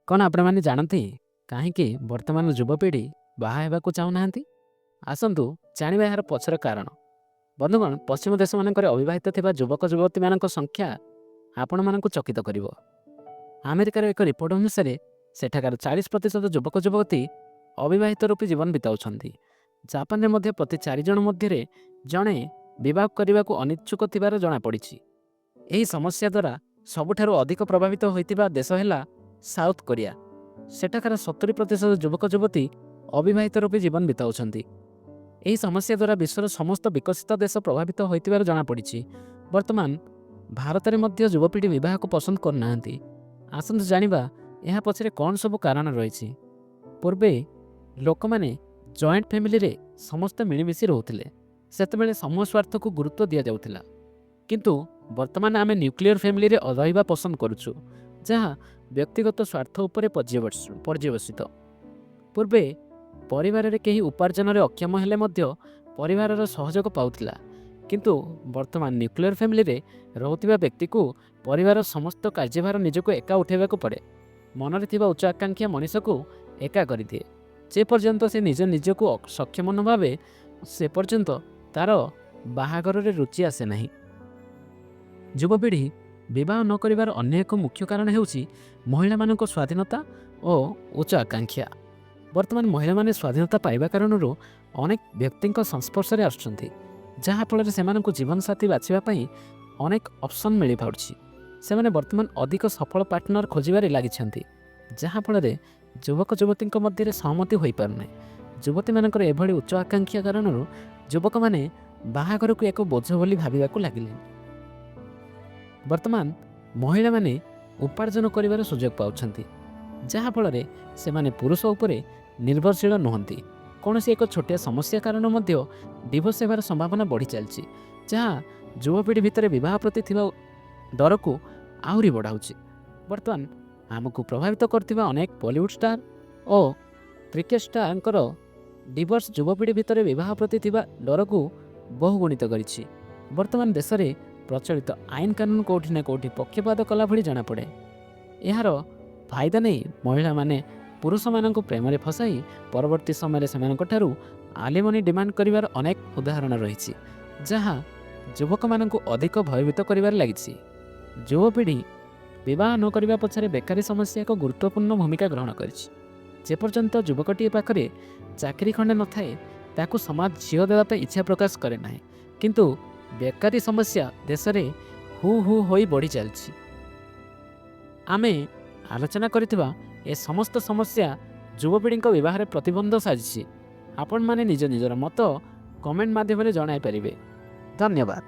କ'ଣ ଆପଣମାନେ ଜାଣନ୍ତି କାହିଁକି ବର୍ତ୍ତମାନର ଯୁବପିଢ଼ି ବାହା ହେବାକୁ ଚାହୁଁନାହାନ୍ତି? ଆସନ୍ତୁ ଜାଣିବା ଏହାର ପଛର କାରଣ। ବନ୍ଧୁଗଣ, ପଶ୍ଚିମ ଦେଶମାନଙ୍କରେ ଅବିବାହିତ ଥିବା ଯୁବକ ଯୁବତୀମାନଙ୍କ ସଂଖ୍ୟା ଆପଣମାନଙ୍କୁ ଚକିତ କରିବ। ଆମେରିକାର ଏକ ରିପୋର୍ଟ ଅନୁସାରେ ସେଠାକାର 40% ଯୁବକ ଯୁବତୀ ଅବିବାହିତ ରୂପୀ ଜୀବନ ବିତାଉଛନ୍ତି। ଜାପାନରେ ମଧ୍ୟ ପ୍ରତି 4 ଜଣ ମଧ୍ୟରେ ଜଣେ ବିବାହ କରିବାକୁ ଅନିଚ୍ଛୁକ ଥିବାର ଜଣାପଡ଼ିଛି। ଏହି ସମସ୍ୟା ଦ୍ୱାରା ସବୁଠାରୁ ଅଧିକ ପ୍ରଭାବିତ ହୋଇଥିବା ଦେଶ ହେଲା ସାଉଥ କୋରିଆ। ସେଠାକାର 70% ଯୁବକ ଯୁବତୀ ଅବିବାହିତ ରୂପୀ ଜୀବନ ବିତାଉଛନ୍ତି। ଏହି ସମସ୍ୟା ଦ୍ୱାରା ବିଶ୍ୱର ସମସ୍ତ ବିକଶିତ ଦେଶ ପ୍ରଭାବିତ ହୋଇଥିବାର ଜଣାପଡ଼ିଛି। ବର୍ତ୍ତମାନ ଭାରତରେ ମଧ୍ୟ ଯୁବପିଢ଼ି ବିବାହକୁ ପସନ୍ଦ କରୁନାହାନ୍ତି। ଆସନ୍ତୁ ଜାଣିବା ଏହା ପଛରେ କ'ଣ ସବୁ କାରଣ ରହିଛି। ପୂର୍ବେ ଲୋକମାନେ ଜଏଣ୍ଟ ଫ୍ୟାମିଲିରେ ସମସ୍ତେ ମିଳିମିଶି ରହୁଥିଲେ। ସେତେବେଳେ ସମୂହ ସ୍ୱାର୍ଥକୁ ଗୁରୁତ୍ୱ ଦିଆଯାଉଥିଲା। କିନ୍ତୁ ବର୍ତ୍ତମାନ ଆମେ ନ୍ୟୁକ୍ଲିୟର ଫ୍ୟାମିଲିରେ ରହିବା ପସନ୍ଦ କରୁଛୁ, ଯାହା ବ୍ୟକ୍ତିଗତ ସ୍ୱାର୍ଥ ଉପରେ ପର୍ଯ୍ୟବସିତ। ପୂର୍ବେ ପରିବାରରେ କେହି ଉପାର୍ଜନରେ ଅକ୍ଷମ ହେଲେ ମଧ୍ୟ ପରିବାରର ସହଯୋଗ ପାଉଥିଲା, କିନ୍ତୁ ବର୍ତ୍ତମାନ ନ୍ୟୁକ୍ଲିୟର ଫ୍ୟାମିଲିରେ ରହୁଥିବା ବ୍ୟକ୍ତିକୁ ପରିବାରର ସମସ୍ତ କାର୍ଯ୍ୟଭାର ନିଜକୁ ଏକା ଉଠାଇବାକୁ ପଡ଼େ। ମନରେ ଥିବା ଉଚ୍ଚ ଆକାଂକ୍ଷା ମଣିଷକୁ ଏକା କରିଦିଏ। ଯେପର୍ଯ୍ୟନ୍ତ ସେ ନିଜକୁ ସକ୍ଷମ ନ ଭାବେ ସେ ପର୍ଯ୍ୟନ୍ତ ତା'ର ବାହାଘରରେ ରୁଚି ଆସେ ନାହିଁ। ଯୁବପିଢ଼ି ବିବାହ ନ କରିବାର ଅନ୍ୟ ଏକ ମୁଖ୍ୟ କାରଣ ହେଉଛି ମହିଳାମାନଙ୍କ ସ୍ୱାଧୀନତା ଓ ଉଚ୍ଚ ଆକାଂକ୍ଷା। ବର୍ତ୍ତମାନ ମହିଳାମାନେ ସ୍ୱାଧୀନତା ପାଇବା କାରଣରୁ ଅନେକ ବ୍ୟକ୍ତିଙ୍କ ସଂସ୍ପର୍ଶରେ ଆସୁଛନ୍ତି, ଯାହାଫଳରେ ସେମାନଙ୍କୁ ଜୀବନସାଥୀ ବାଛିବା ପାଇଁ ଅନେକ ଅପସନ୍ ମିଳିପାରୁଛି। ସେମାନେ ବର୍ତ୍ତମାନ ଅଧିକ ସଫଳ ପାର୍ଟନର ଖୋଜିବାରେ ଲାଗିଛନ୍ତି, ଯାହାଫଳରେ ଯୁବକ ଯୁବତୀଙ୍କ ମଧ୍ୟରେ ସହମତି ହୋଇପାରୁନାହିଁ। ଯୁବତୀମାନଙ୍କର ଏଭଳି ଉଚ୍ଚ ଆକାଂକ୍ଷା କାରଣରୁ ଯୁବକମାନେ ବାହାଘରକୁ ଏକ ବୋଝ ବୋଲି ଭାବିବାକୁ ଲାଗିଲେଣି। ବର୍ତ୍ତମାନ ମହିଳାମାନେ ଉପାର୍ଜନ କରିବାର ସୁଯୋଗ ପାଉଛନ୍ତି, ଯାହାଫଳରେ ସେମାନେ ପୁରୁଷ ଉପରେ ନିର୍ଭରଶୀଳ ନୁହନ୍ତି। କୌଣସି ଏକ ଛୋଟିଆ ସମସ୍ୟା କାରଣ ମଧ୍ୟ ଡିଭୋର୍ସ ହେବାର ସମ୍ଭାବନା ବଢ଼ି ଚାଲିଛି, ଯାହା ଯୁବପିଢ଼ି ଭିତରେ ବିବାହ ପ୍ରତି ଥିବା ଡରକୁ ଆହୁରି ବଢ଼ାଉଛି। ବର୍ତ୍ତମାନ ଆମକୁ ପ୍ରଭାବିତ କରୁଥିବା ଅନେକ ବଲିଉଡ୍ ଷ୍ଟାର ଓ କ୍ରିକେଟ ଷ୍ଟାରଙ୍କର ଡିଭୋର୍ସ ଯୁବପିଢ଼ି ଭିତରେ ବିବାହ ପ୍ରତି ଥିବା ଡରକୁ ବହୁଗୁଣିତ କରିଛି। ବର୍ତ୍ତମାନ ଦେଶରେ ପ୍ରଚଳିତ ଆଇନ କାନୁନ କେଉଁଠି ନା କେଉଁଠି ପକ୍ଷପାତ କଲା ଭଳି ଜଣାପଡ଼େ। ଏହାର ଫାଇଦା ନେଇ ମହିଳାମାନେ ପୁରୁଷମାନଙ୍କୁ ପ୍ରେମରେ ଫସାଇ ପରବର୍ତ୍ତୀ ସମୟରେ ସେମାନଙ୍କଠାରୁ ଆଲିମନି ଡିମାଣ୍ଡ କରିବାର ଅନେକ ଉଦାହରଣ ରହିଛି, ଯାହା ଯୁବକମାନଙ୍କୁ ଅଧିକ ଭୟଭୀତ କରିବାରେ ଲାଗିଛି। ଯୁବପିଢ଼ି ବିବାହ ନ କରିବା ପଛରେ ବେକାରୀ ସମସ୍ୟା ଏକ ଗୁରୁତ୍ୱପୂର୍ଣ୍ଣ ଭୂମିକା ଗ୍ରହଣ କରିଛି। ଯେପର୍ଯ୍ୟନ୍ତ ଯୁବକଟିଏ ପାଖରେ ଚାକିରି ଖଣ୍ଡେ ନଥାଏ, ତାକୁ ସମାଜ ଝିଅ ଦେବା ପାଇଁ ଇଚ୍ଛା ପ୍ରକାଶ କରେ ନାହିଁ। କିନ୍ତୁ ବେକାରୀ ସମସ୍ୟା ଦେଶରେ ହୁ ହୁ ହୋଇ ବଢ଼ି ଚାଲିଛି। ଆମେ ଆଲୋଚନା କରିଥିବା ଏ ସମସ୍ତ ସମସ୍ୟା ଯୁବପିଢ଼ିଙ୍କ ବିବାହରେ ପ୍ରତିବନ୍ଧ ସାଜିଛି। ଆପଣମାନେ ନିଜର ମତ କମେଣ୍ଟ ମାଧ୍ୟମରେ ଜଣାଇପାରିବେ। ଧନ୍ୟବାଦ।